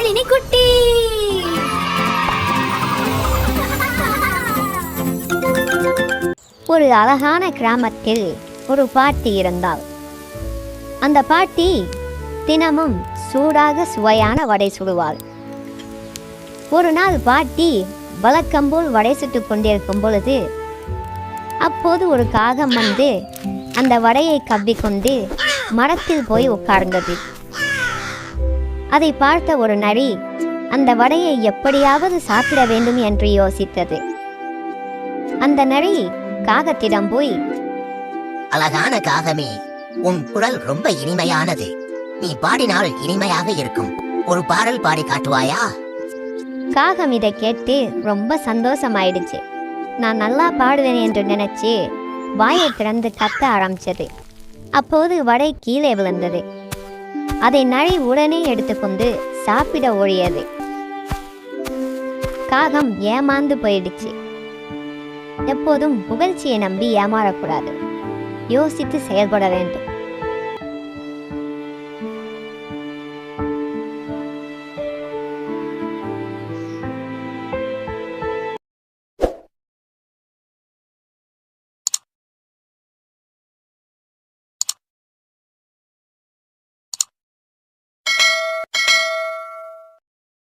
Mini குட்டி. ஒரு அழகான கிராமத்தில் ஒரு பாட்டி இருந்தாள். அந்த பாட்டி தினமும் சூடாக சுவையான வடை சுடுவாள். ஒரு நாள் பாட்டி வழக்கம்போல் வடை சுட்டு கொண்டிருக்கும் பொழுது அப்போது ஒரு காகம் வந்து அந்த வடையை கவ்விக்கொண்டு மரத்தில் போய் உட்கார்ந்தது. அதை பார்த்த ஒரு நரி அந்த வடையை எப்படியாவது சாப்பிட வேண்டும் என்று யோசித்தது. அந்த நரி காகத்திடம் போய், அழகான காகமே, உன் குரல் ரொம்ப இனிமையானது. நீ பாடினால் இனிமையாக இருக்கும். ஒரு பாடல் பாடி காட்டுவாயா? காகம் இதை கேட்டு ரொம்ப சந்தோஷமாயிடுச்சு. நான் நல்லா பாடுவேன் என்று நினைச்சு வாயை திறந்து கத்த ஆரம்பிச்சது. அப்போது வடை கீழே விழுந்தது. அதை நரி உடனே எடுத்துக்கொண்டு சாப்பிட ஓடியது. காகம் ஏமாந்து போயிடுச்சு. எப்போதும் புகழ்ச்சியை நம்பி ஏமாறக்கூடாது. யோசித்து செயல்பட வேண்டும்.